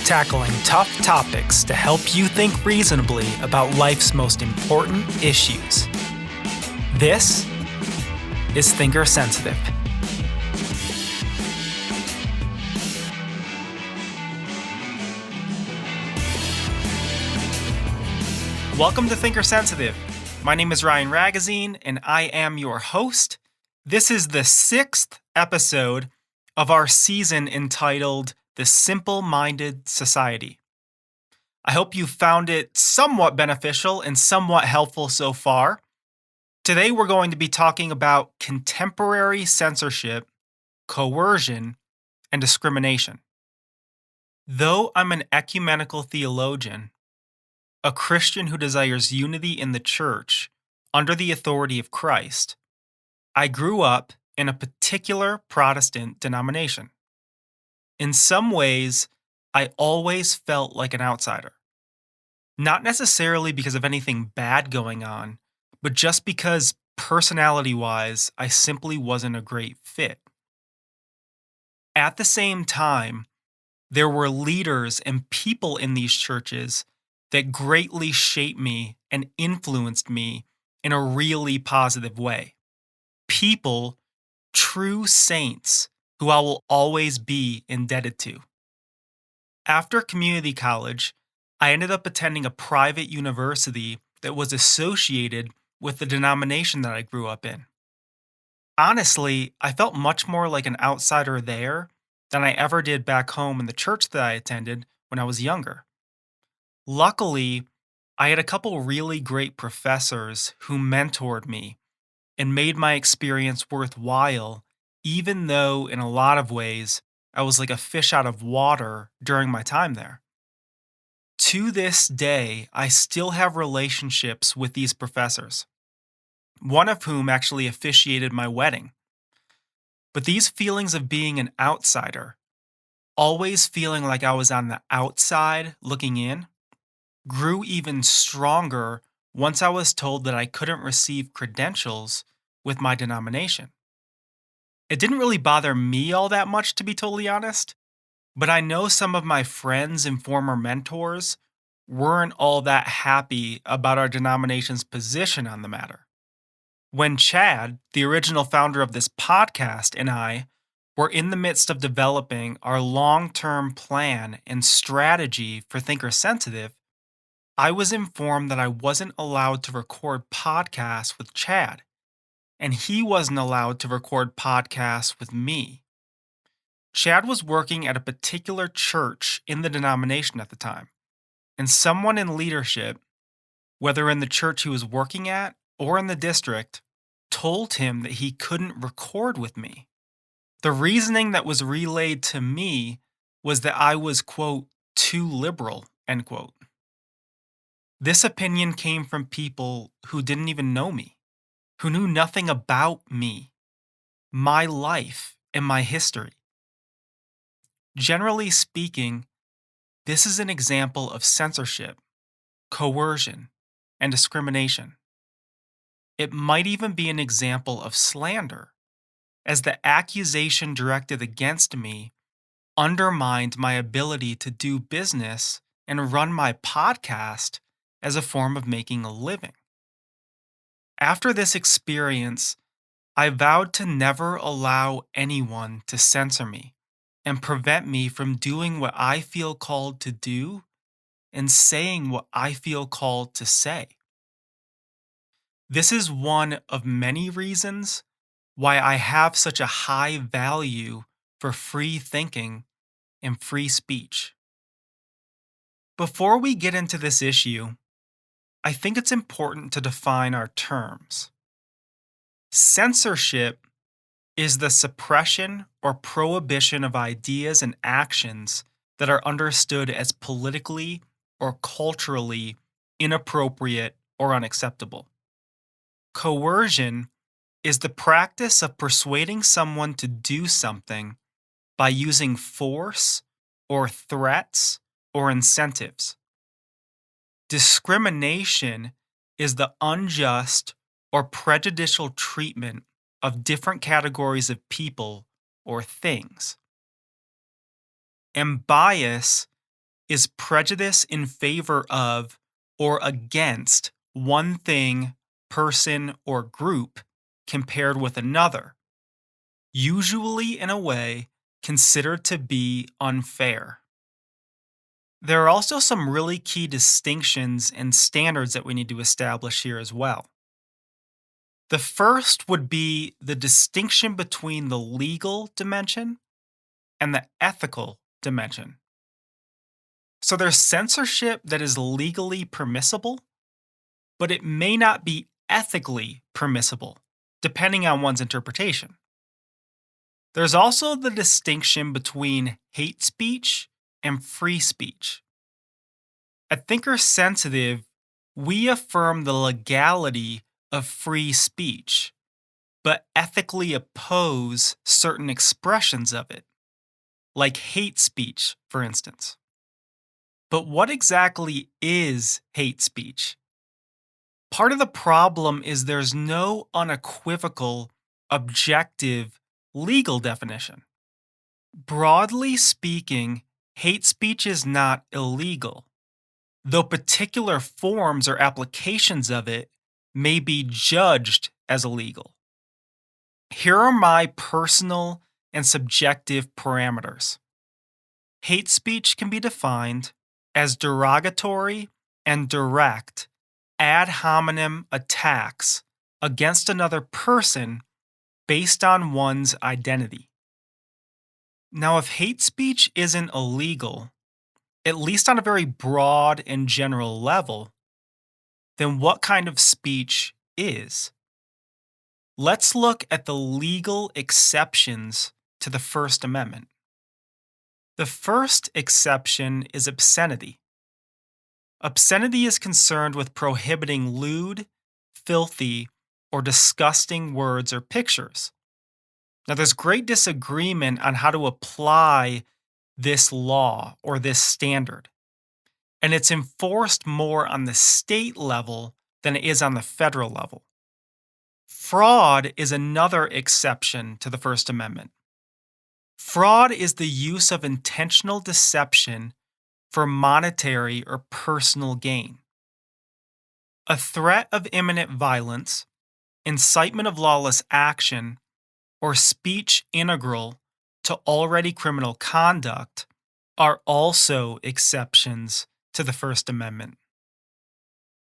tackling tough topics to help you think reasonably about life's most important issues. This is Thinker Sensitive. Welcome to Thinker Sensitive. My name is Ryan Ragazine, and I am your host. This is the 6th episode of our season entitled The Simpleminded Society. I hope you found it somewhat beneficial and somewhat helpful so far. Today we're going to be talking about contemporary censorship, coercion, and discrimination. Though I'm an ecumenical theologian, a Christian who desires unity in the church under the authority of Christ, I grew up in a particular Protestant denomination. In some ways, I always felt like an outsider. Not necessarily because of anything bad going on, but just because personality-wise, I simply wasn't a great fit. At the same time, there were leaders and people in these churches that greatly shaped me and influenced me in a really positive way. People, true saints, who I will always be indebted to. After community college, I ended up attending a private university that was associated with the denomination that I grew up in. Honestly, I felt much more like an outsider there than I ever did back home in the church that I attended when I was younger. Luckily, I had a couple really great professors who mentored me and made my experience worthwhile, even though in a lot of ways I was like a fish out of water during my time there. To this day, I still have relationships with these professors, one of whom actually officiated my wedding. But these feelings of being an outsider, always feeling like I was on the outside looking in, grew even stronger once I was told that I couldn't receive credentials with my denomination. It didn't really bother me all that much, to be totally honest, but I know some of my friends and former mentors weren't all that happy about our denomination's position on the matter. When Chad, the original founder of this podcast, and I were in the midst of developing our long-term plan and strategy for Thinker Sensitive, I was informed that I wasn't allowed to record podcasts with Chad, and he wasn't allowed to record podcasts with me. Chad was working at a particular church in the denomination at the time, and someone in leadership, whether in the church he was working at or in the district, told him that he couldn't record with me. The reasoning that was relayed to me was that I was, quote, too liberal, end quote. This opinion came from people who didn't even know me, who knew nothing about me, my life, and my history. Generally speaking, this is an example of censorship, coercion, and discrimination. It might even be an example of slander, as the accusation directed against me undermined my ability to do business and run my podcast as a form of making a living. After this experience, I vowed to never allow anyone to censor me and prevent me from doing what I feel called to do and saying what I feel called to say. This is one of many reasons why I have such a high value for free thinking and free speech. Before we get into this issue, I think it's important to define our terms. Censorship is the suppression or prohibition of ideas and actions that are understood as politically or culturally inappropriate or unacceptable. Coercion is the practice of persuading someone to do something by using force or threats or incentives. Discrimination is the unjust or prejudicial treatment of different categories of people or things. And bias is prejudice in favor of or against one thing, person, or group compared with another, usually in a way considered to be unfair. There are also some really key distinctions and standards that we need to establish here as well. The first would be the distinction between the legal dimension and the ethical dimension. So there's censorship that is legally permissible, but it may not be ethically permissible, depending on one's interpretation. There's also the distinction between hate speech and free speech. At Thinker Sensitive, we affirm the legality of free speech, but ethically oppose certain expressions of it, like hate speech, for instance. But what exactly is hate speech? Part of the problem is there's no unequivocal, objective, legal definition. Broadly speaking, hate speech is not illegal, though particular forms or applications of it may be judged as illegal. Here are my personal and subjective parameters. Hate speech can be defined as derogatory and direct ad hominem attacks against another person based on one's identity. Now, if hate speech isn't illegal, at least on a very broad and general level, then what kind of speech is? Let's look at the legal exceptions to the First Amendment. The first exception is obscenity. Obscenity is concerned with prohibiting lewd, filthy, or disgusting words or pictures. Now, there's great disagreement on how to apply this law or this standard, and it's enforced more on the state level than it is on the federal level. Fraud is another exception to the First Amendment. Fraud is the use of intentional deception for monetary or personal gain. A threat of imminent violence, incitement of lawless action, or speech integral to already criminal conduct are also exceptions to the First Amendment.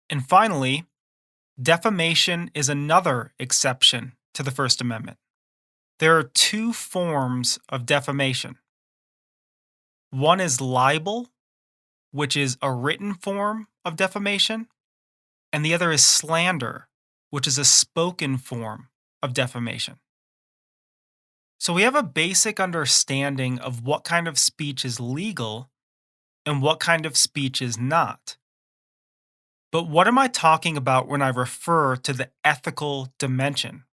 And finally, defamation is another exception to the First Amendment. There are two forms of defamation. One is libel, which is a written form of defamation, and the other is slander, which is a spoken form of defamation. So we have a basic understanding of what kind of speech is legal and what kind of speech is not. But what am I talking about when I refer to the ethical dimension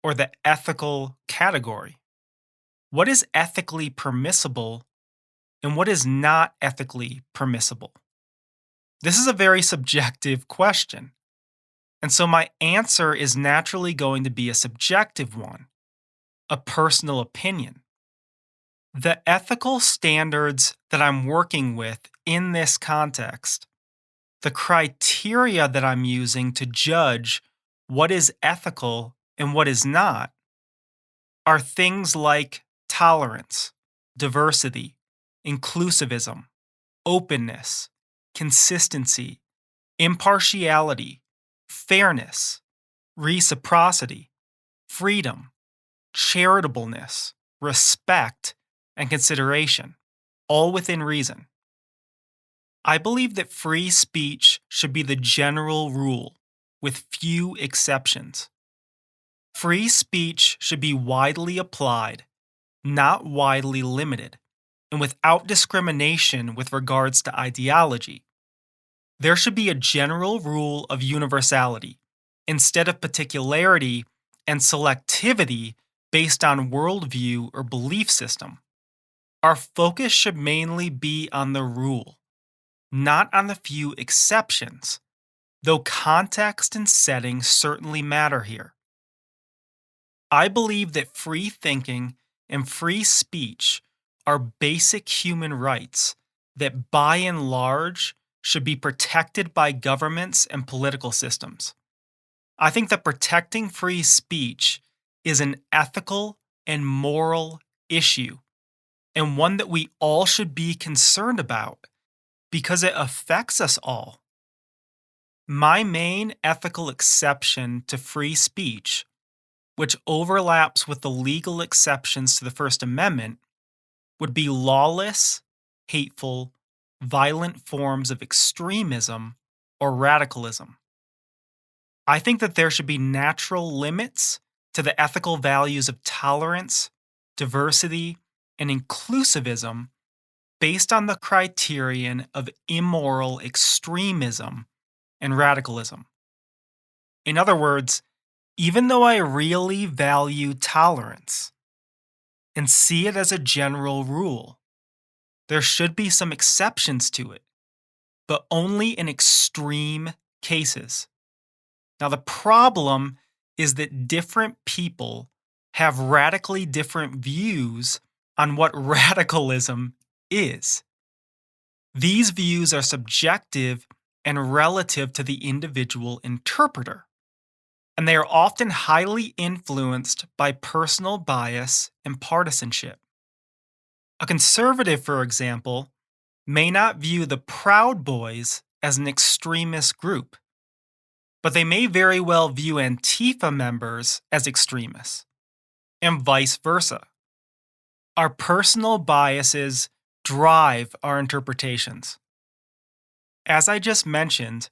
or the ethical category? What is ethically permissible and what is not ethically permissible? This is a very subjective question. And so my answer is naturally going to be a subjective one, a personal opinion. The ethical standards that I'm working with in this context, the criteria that I'm using to judge what is ethical and what is not, are things like tolerance, diversity, inclusivism, openness, consistency, impartiality, fairness, reciprocity, freedom, charitableness, respect, and consideration, all within reason. I believe that free speech should be the general rule, with few exceptions. Free speech should be widely applied, not widely limited, and without discrimination with regards to ideology. There should be a general rule of universality, instead of particularity and selectivity based on worldview or belief system. Our focus should mainly be on the rule, not on the few exceptions, though context and setting certainly matter here. I believe that free thinking and free speech are basic human rights that by and large should be protected by governments and political systems. I think that protecting free speech is an ethical and moral issue, and one that we all should be concerned about because it affects us all. My main ethical exception to free speech, which overlaps with the legal exceptions to the First Amendment, would be lawless, hateful, violent forms of extremism or radicalism. I think that there should be natural limits to the ethical values of tolerance, diversity, and inclusivism based on the criterion of immoral extremism and radicalism. In other words, even though I really value tolerance and see it as a general rule, there should be some exceptions to it, but only in extreme cases. Now, the problem is that different people have radically different views on what radicalism is. These views are subjective and relative to the individual interpreter, and they are often highly influenced by personal bias and partisanship. A conservative, for example, may not view the Proud Boys as an extremist group, but they may very well view Antifa members as extremists, and vice versa. Our personal biases drive our interpretations. As I just mentioned,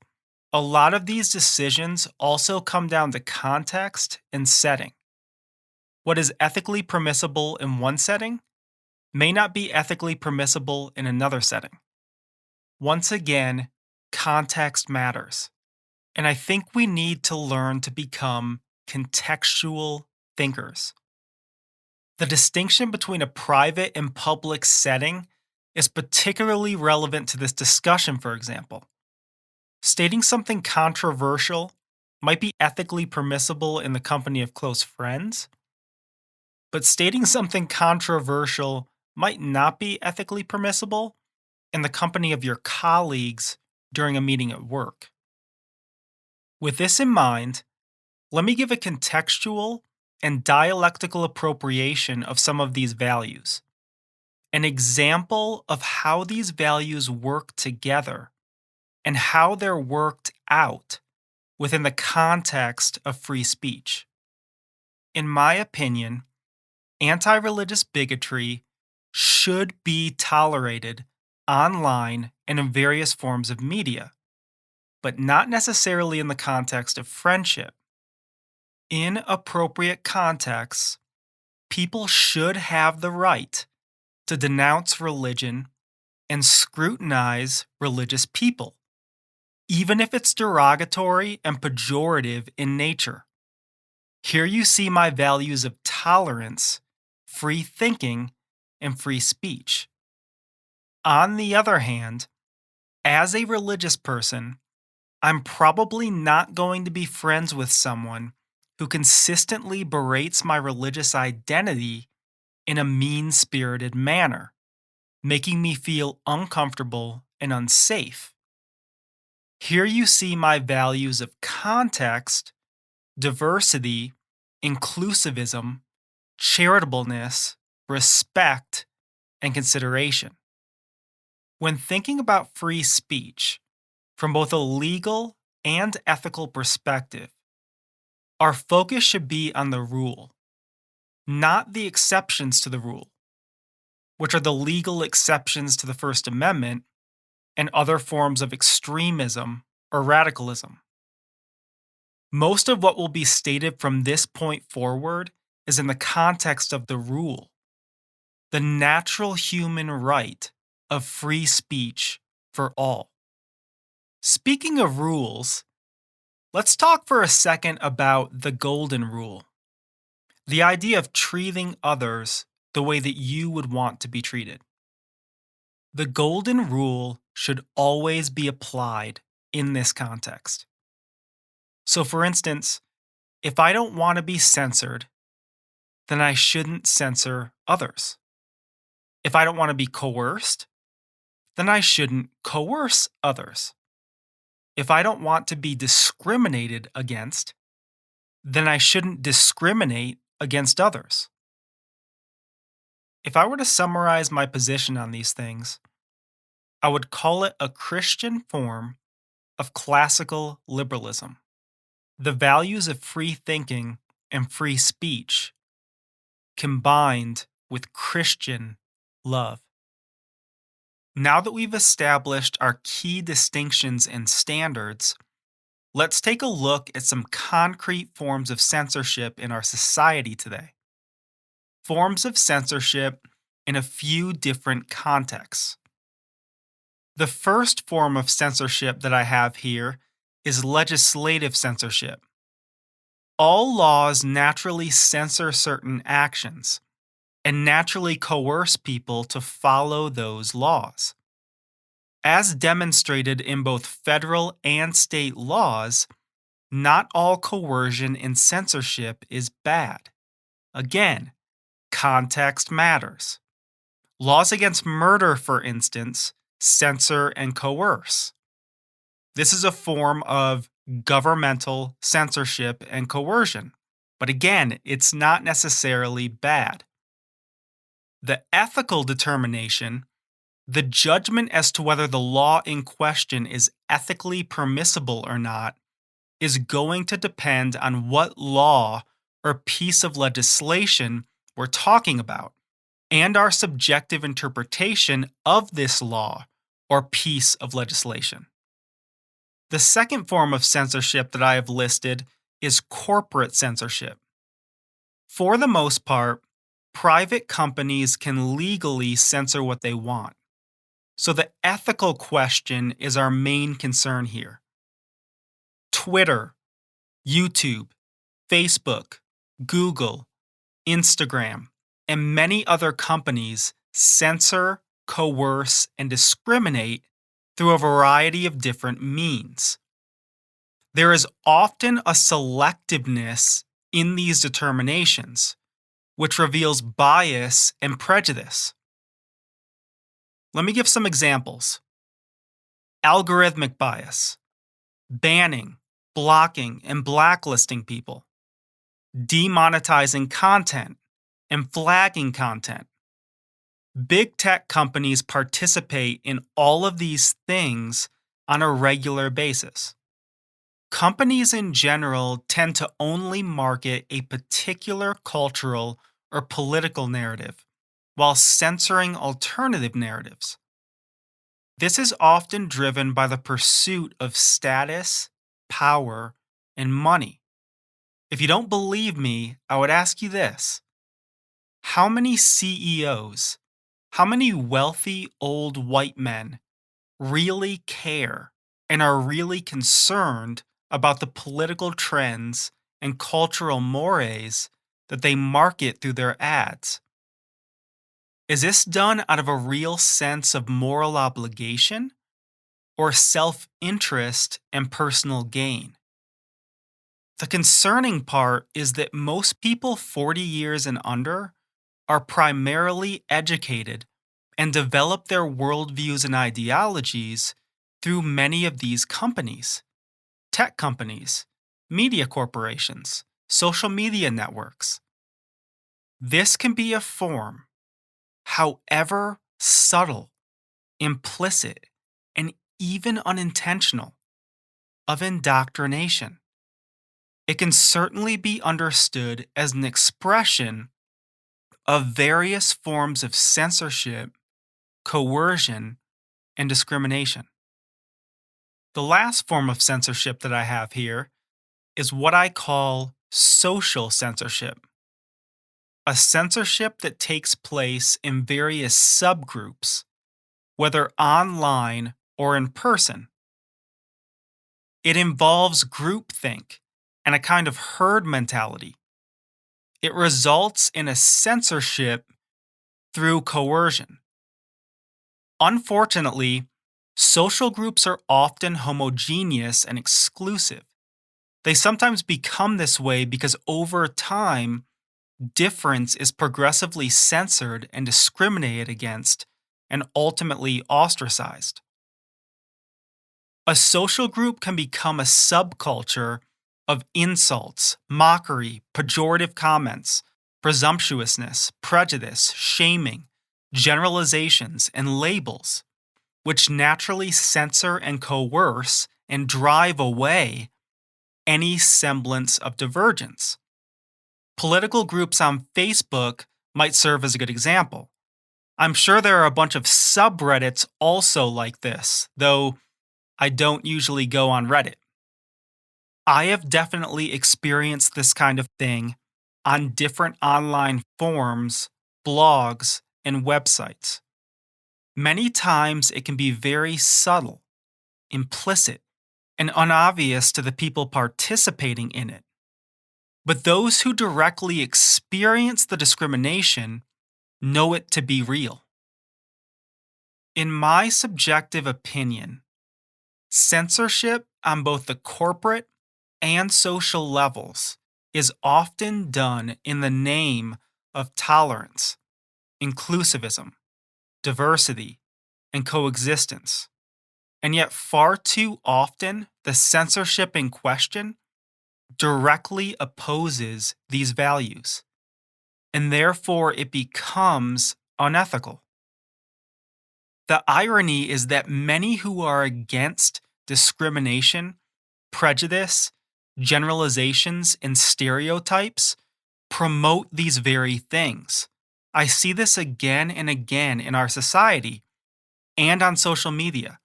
a lot of these decisions also come down to context and setting. What is ethically permissible in one setting may not be ethically permissible in another setting. Once again, context matters. And I think we need to learn to become contextual thinkers. The distinction between a private and public setting is particularly relevant to this discussion, for example. Stating something controversial might be ethically permissible in the company of close friends, but stating something controversial might not be ethically permissible in the company of your colleagues during a meeting at work. With this in mind, let me give a contextual and dialectical appropriation of some of these values, an example of how these values work together and how they're worked out within the context of free speech. In my opinion, anti-religious bigotry should be tolerated online and in various forms of media, but not necessarily in the context of friendship. In appropriate contexts, people should have the right to denounce religion and scrutinize religious people, even if it's derogatory and pejorative in nature. Here you see my values of tolerance, free thinking, and free speech. On the other hand, as a religious person, I'm probably not going to be friends with someone who consistently berates my religious identity in a mean-spirited manner, making me feel uncomfortable and unsafe. Here you see my values of context, diversity, inclusivism, charitableness, respect, and consideration. When thinking about free speech, from both a legal and ethical perspective, our focus should be on the rule, not the exceptions to the rule, which are the legal exceptions to the First Amendment and other forms of extremism or radicalism. Most of what will be stated from this point forward is in the context of the rule, the natural human right of free speech for all. Speaking of rules, let's talk for a second about the golden rule, the idea of treating others the way that you would want to be treated. The golden rule should always be applied in this context. So, for instance, if I don't want to be censored, then I shouldn't censor others. If I don't want to be coerced, then I shouldn't coerce others. If I don't want to be discriminated against, then I shouldn't discriminate against others. If I were to summarize my position on these things, I would call it a Christian form of classical liberalism. The values of free thinking and free speech combined with Christian love. Now that we've established our key distinctions and standards, let's take a look at some concrete forms of censorship in our society today. Forms of censorship in a few different contexts. The first form of censorship that I have here is legislative censorship. All laws naturally censor certain actions and naturally coerce people to follow those laws. As demonstrated in both federal and state laws, not all coercion and censorship is bad. Again, context matters. Laws against murder, for instance, censor and coerce. This is a form of governmental censorship and coercion, but again, it's not necessarily bad. The ethical determination, the judgment as to whether the law in question is ethically permissible or not, is going to depend on what law or piece of legislation we're talking about and our subjective interpretation of this law or piece of legislation. The second form of censorship that I have listed is corporate censorship. For the most part, private companies can legally censor what they want. So the ethical question is our main concern here. Twitter, YouTube, Facebook, Google, Instagram, and many other companies censor, coerce, and discriminate through a variety of different means. There is often a selectiveness in these determinations, which reveals bias and prejudice. Let me give some examples. Algorithmic bias, banning, blocking, and blacklisting people, demonetizing content, and flagging content. Big tech companies participate in all of these things on a regular basis. Companies in general tend to only market a particular cultural or political narrative while censoring alternative narratives. This is often driven by the pursuit of status, power, and money. If you don't believe me, I would ask you this. How many CEOs, how many wealthy old white men really care and are really concerned about the political trends and cultural mores that they market through their ads? Is this done out of a real sense of moral obligation or self-interest and personal gain? The concerning part is that most people 40 years and under are primarily educated and develop their worldviews and ideologies through many of these companies, tech companies, media corporations, social media networks. This can be a form, however subtle, implicit, and even unintentional, of indoctrination. It can certainly be understood as an expression of various forms of censorship, coercion, and discrimination. The last form of censorship that I have here is what I call social censorship. A censorship that takes place in various subgroups, whether online or in person. It involves groupthink and a kind of herd mentality. It results in a censorship through coercion. Unfortunately, social groups are often homogeneous and exclusive. They sometimes become this way because over time, difference is progressively censored and discriminated against, and ultimately ostracized. A social group can become a subculture of insults, mockery, pejorative comments, presumptuousness, prejudice, shaming, generalizations, and labels, which naturally censor and coerce and drive away any semblance of divergence. Political groups on Facebook might serve as a good example. I'm sure there are a bunch of subreddits also like this, though I don't usually go on Reddit. I have definitely experienced this kind of thing on different online forums, blogs, and websites. Many times it can be very subtle, implicit, and unobvious to the people participating in it. But those who directly experience the discrimination know it to be real. In my subjective opinion, censorship on both the corporate and social levels is often done in the name of tolerance, inclusivism, diversity, and coexistence. And yet, far too often, the censorship in question directly opposes these values, and therefore it becomes unethical. The irony is that many who are against discrimination, prejudice, generalizations, and stereotypes promote these very things. I see this again and again in our society and on social media.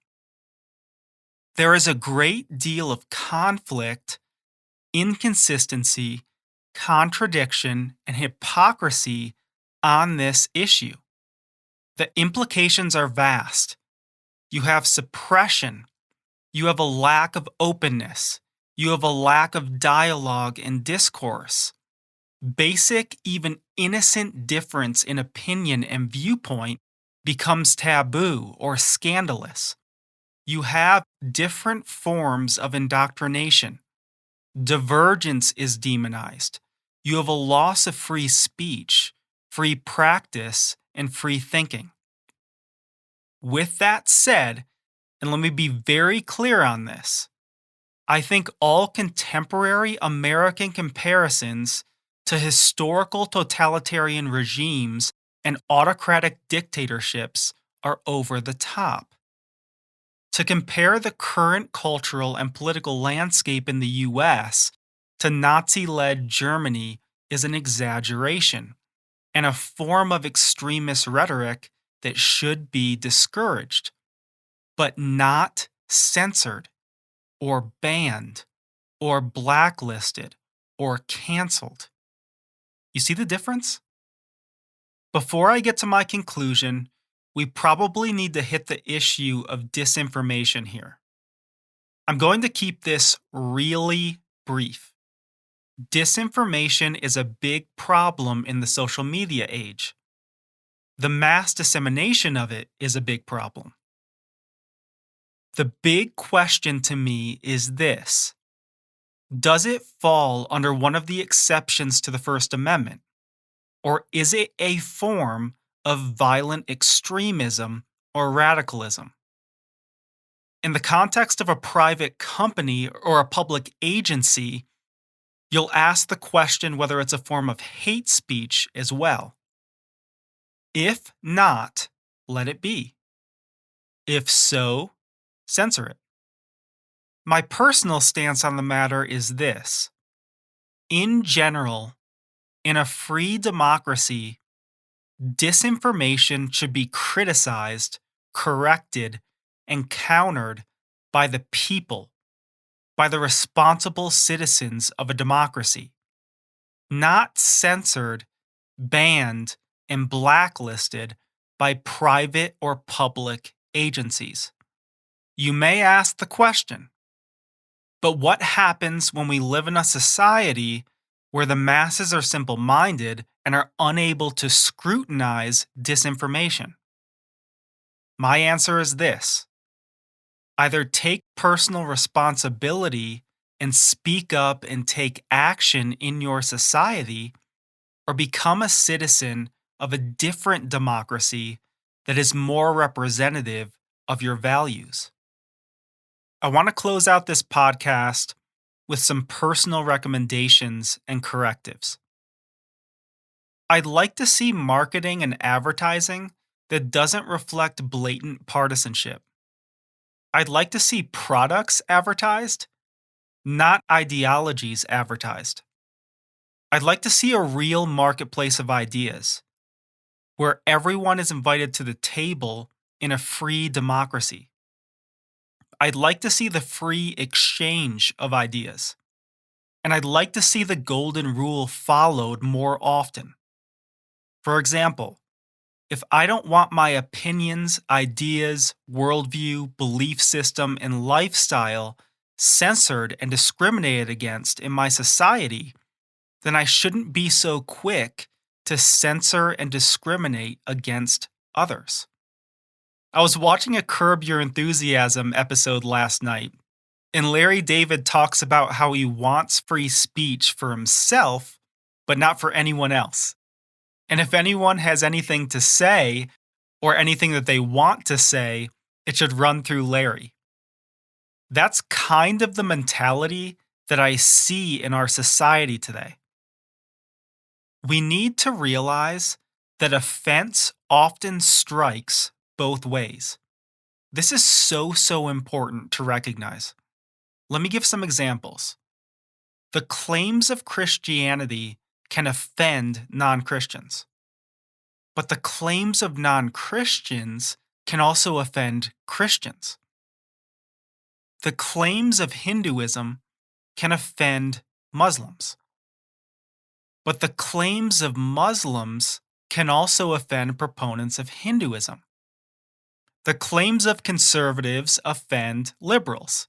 There is a great deal of conflict, inconsistency, contradiction, and hypocrisy on this issue. The implications are vast. You have suppression. You have a lack of openness. You have a lack of dialogue and discourse. Basic, even innocent difference in opinion and viewpoint becomes taboo or scandalous. You have different forms of indoctrination. Divergence is demonized. You have a loss of free speech, free practice, and free thinking. With that said, and let me be very clear on this, I think all contemporary American comparisons to historical totalitarian regimes and autocratic dictatorships are over the top. To compare the current cultural and political landscape in the US to Nazi-led Germany is an exaggeration and a form of extremist rhetoric that should be discouraged, but not censored or banned or blacklisted or canceled. You see the difference? Before I get to my conclusion, we probably need to hit the issue of disinformation here. I'm going to keep this really brief. Disinformation is a big problem in the social media age. The mass dissemination of it is a big problem. The big question to me is this: does it fall under one of the exceptions to the First Amendment? Or is it a form of violent extremism or radicalism? In the context of a private company or a public agency, you'll ask the question whether it's a form of hate speech as well. If not, let it be. If so, censor it. My personal stance on the matter is this: in general, in a free democracy, disinformation should be criticized, corrected, and countered by the people, by the responsible citizens of a democracy, not censored, banned, and blacklisted by private or public agencies. You may ask the question, but what happens when we live in a society where the masses are simple-minded and are unable to scrutinize disinformation? My answer is this: either take personal responsibility and speak up and take action in your society, or become a citizen of a different democracy that is more representative of your values. I want to close out this podcast with some personal recommendations and correctives. I'd like to see marketing and advertising that doesn't reflect blatant partisanship. I'd like to see products advertised, not ideologies advertised. I'd like to see a real marketplace of ideas where everyone is invited to the table in a free democracy. I'd like to see the free exchange of ideas. And I'd like to see the golden rule followed more often. For example, if I don't want my opinions, ideas, worldview, belief system, and lifestyle censored and discriminated against in my society, then I shouldn't be so quick to censor and discriminate against others. I was watching a Curb Your Enthusiasm episode last night, and Larry David talks about how he wants free speech for himself, but not for anyone else. And if anyone has anything to say, or anything that they want to say, it should run through Larry. That's kind of the mentality that I see in our society today. We need to realize that offense often strikes both ways. This is so important to recognize. Let me give some examples. The claims of Christianity can offend non-Christians, but the claims of non-Christians can also offend Christians. The claims of Hinduism can offend Muslims, but the claims of Muslims can also offend proponents of Hinduism. The claims of conservatives offend liberals.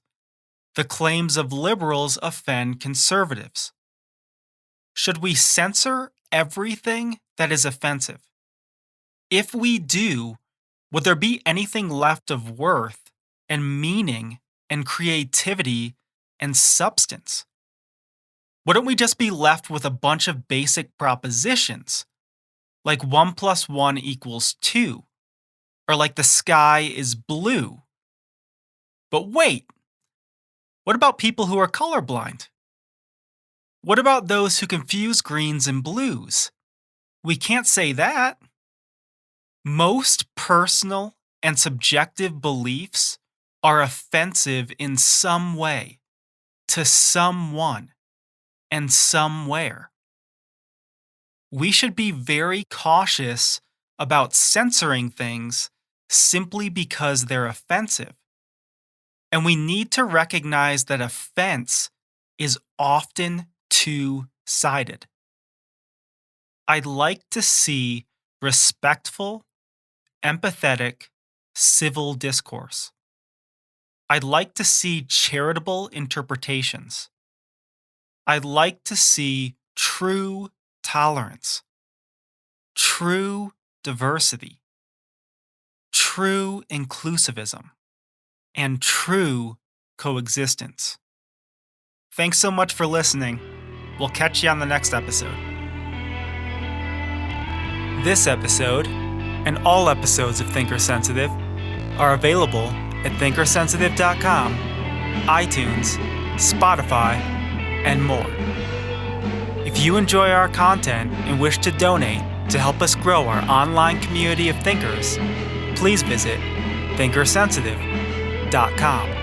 The claims of liberals offend conservatives. Should we censor everything that is offensive? If we do, would there be anything left of worth and meaning and creativity and substance? Wouldn't we just be left with a bunch of basic propositions, like 1 + 1 = 2, or like the sky is blue? But wait, what about people who are colorblind? What about those who confuse greens and blues? We can't say that. Most personal and subjective beliefs are offensive in some way, to someone, and somewhere. We should be very cautious about censoring things simply because they're offensive. And we need to recognize that offense is often two-sided. I'd like to see respectful, empathetic, civil discourse. I'd like to see charitable interpretations. I'd like to see true tolerance, true diversity, true inclusivism, and true coexistence. Thanks so much for listening. We'll catch you on the next episode. This episode, and all episodes of Thinker Sensitive, are available at thinkersensitive.com, iTunes, Spotify, and more. If you enjoy our content and wish to donate to help us grow our online community of thinkers, please visit thinkersensitive.com.